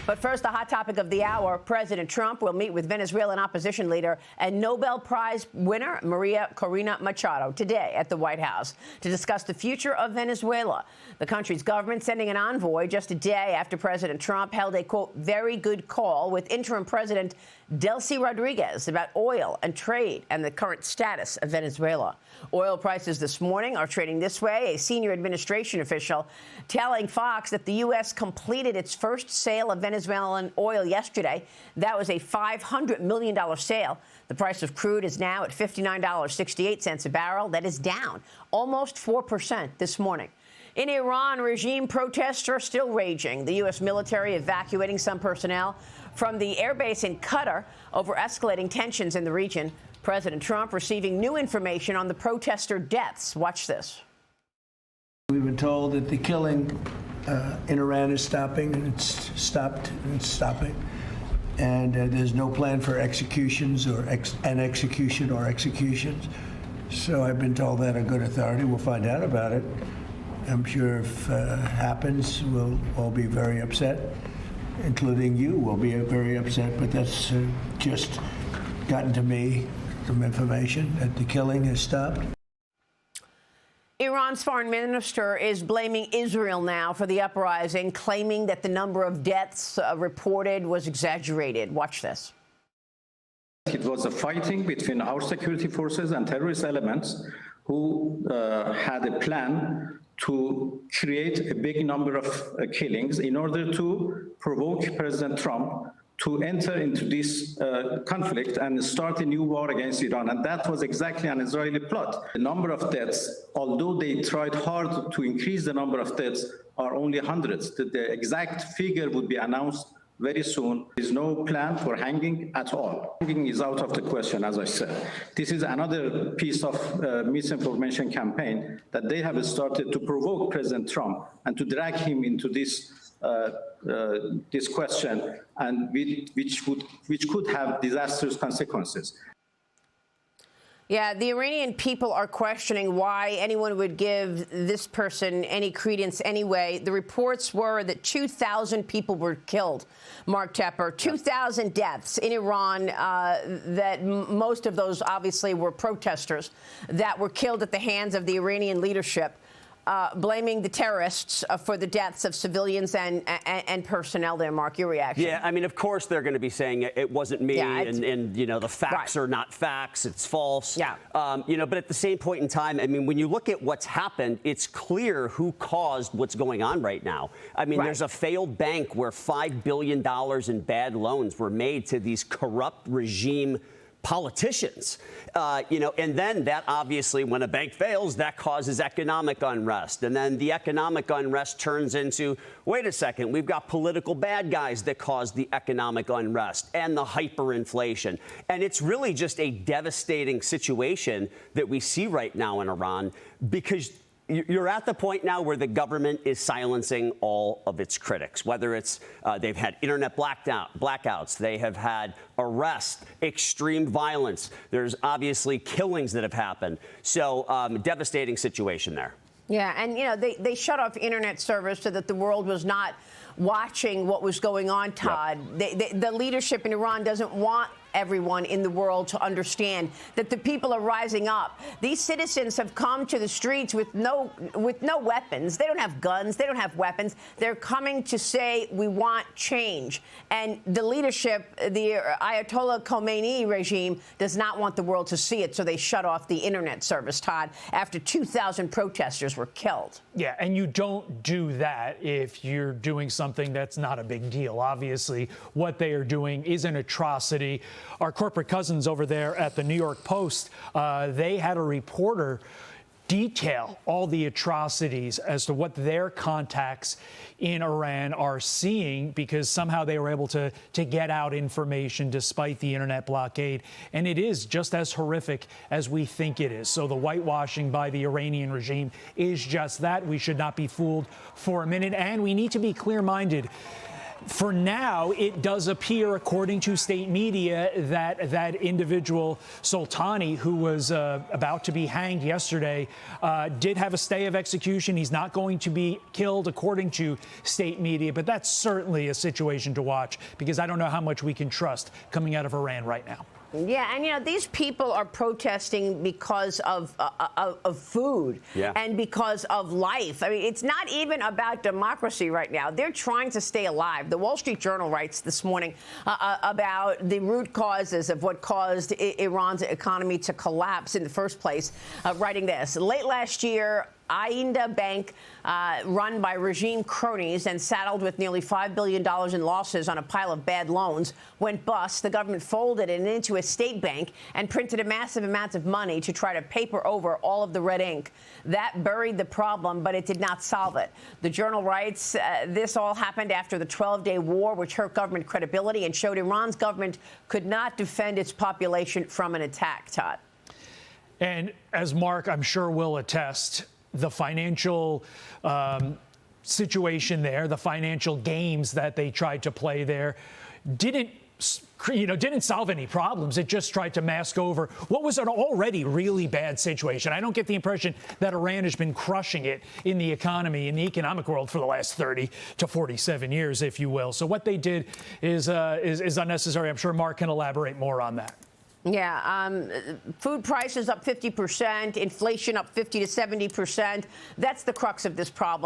But first, the hot topic of the hour. President Trump will meet with Venezuelan opposition leader and Nobel Prize winner Maria Corina Machado today at the White House to discuss the future of Venezuela. The country's government sending an envoy just a day after President Trump held a, quote, very good call with interim President Delcy Rodriguez about oil and trade and the current status of Venezuela. Oil prices this morning are trading this way. A senior administration official telling Fox that the U.S. completed its first sale of Venezuelan oil yesterday. That was a $500 million sale. The price of crude is now at $59.68 a barrel. That is down almost 4% this morning. In Iran, regime protests are still raging. The U.S. military evacuating some personnel from the airbase in Qatar over escalating tensions in the region. President Trump receiving new information on the protester deaths. Watch this. We've been told that the killing in Iran is stopping, and it's stopped, and it's stopping. And there's no plan for executions or executions. So I've been told that on good authority. We'll find out about it. I'm sure if it happens, we'll all be very upset, including you will be very upset. But that's just gotten to me, some information that the killing has stopped. Iran's foreign minister is blaming Israel now for the uprising, claiming that the number of deaths reported was exaggerated. Watch this. It was a fighting between our security forces and terrorist elements who had a plan to create a big number of killings in order to provoke President Trump to enter into this conflict and start a new war against Iran. And that was exactly an Israeli plot. The number of deaths, although they tried hard to increase the number of deaths, are only hundreds. The exact figure would be announced very soon. There is no plan for hanging at all. Hanging is out of the question, as I said. This is another piece of misinformation campaign that they have started to provoke President Trump and to drag him into this question, and which could have disastrous consequences. Yeah, the Iranian people are questioning why anyone would give this person any credence anyway. The reports were that 2,000 people were killed, Mark Tepper, 2,000 deaths in Iran, that most of those obviously were protesters that were killed at the hands of the Iranian leadership. Blaming the terrorists for the deaths of civilians and personnel there. Mark, your reaction? Yeah, I mean, of course they're going to be saying it wasn't me, yeah, and you know, the facts right. are not facts, it's false. Yeah. You know, but at the same point in time, I mean, when you look at what's happened, it's clear who caused what's going on right now. I mean, right. There's a failed bank where $5 billion in bad loans were made to these corrupt regime politicians, you know, and then that obviously, when a bank fails, that causes economic unrest. And then the economic unrest turns into, wait a second, we've got political bad guys that cause the economic unrest and the hyperinflation. And it's really just a devastating situation that we see right now in Iran, because you're at the point now where the government is silencing all of its critics, whether it's they've had internet blackouts, they have had arrests, extreme violence. There's obviously killings that have happened. So devastating situation there. Yeah, and, you know, they shut off internet service so that the world was not watching what was going on, Todd. Yep. The leadership in Iran doesn't want everyone in the world to understand that the people are rising up. These citizens have come to the streets with no weapons. They don't have guns. They don't have weapons. They're coming to say, we want change. And the leadership, the Ayatollah Khomeini regime, does not want the world to see it. So they shut off the internet service, Todd, after 2,000 protesters were killed. Yeah, and you don't do that if you're doing something that's not a big deal. Obviously, what they are doing is an atrocity. Our corporate cousins over there at the New York Post, they had a reporter detail all the atrocities as to what their contacts in Iran are seeing, because somehow they were able to get out information despite the internet blockade. And it is just as horrific as we think it is. So the whitewashing by the Iranian regime is just that. We should not be fooled for a minute. And we need to be clear-minded. For now, it does appear, according to state media, that that individual, Soltani, who was about to be hanged yesterday, did have a stay of execution. He's not going to be killed, according to state media. But that's certainly a situation to watch, because I don't know how much we can trust coming out of Iran right now. Yeah, and you know, these people are protesting because of food and because of life. I mean, it's not even about democracy right now. They're trying to stay alive. The Wall Street Journal writes this morning about the root causes of what caused Iran's economy to collapse in the first place, writing this. Late last year, Ainda Bank, run by regime cronies and saddled with nearly $5 billion in losses on a pile of bad loans, went bust. The government folded it into a state bank and printed a massive amount of money to try to paper over all of the red ink. That buried the problem, but it did not solve it. The Journal writes this all happened after the 12-day war, which hurt government credibility and showed Iran's government could not defend its population from an attack, Todd. And as Mark, I'm sure, will attest, the financial situation there, the financial games that they tried to play there, didn't solve any problems. It just tried to mask over what was an already really bad situation. I don't get the impression that Iran has been crushing it in the economy, in the economic world for the last 30 to 47 years, if you will. So what they did is unnecessary. I'm sure Mark can elaborate more on that. Yeah, food prices up 50%, inflation up 50 to 70%. That's the crux of this problem.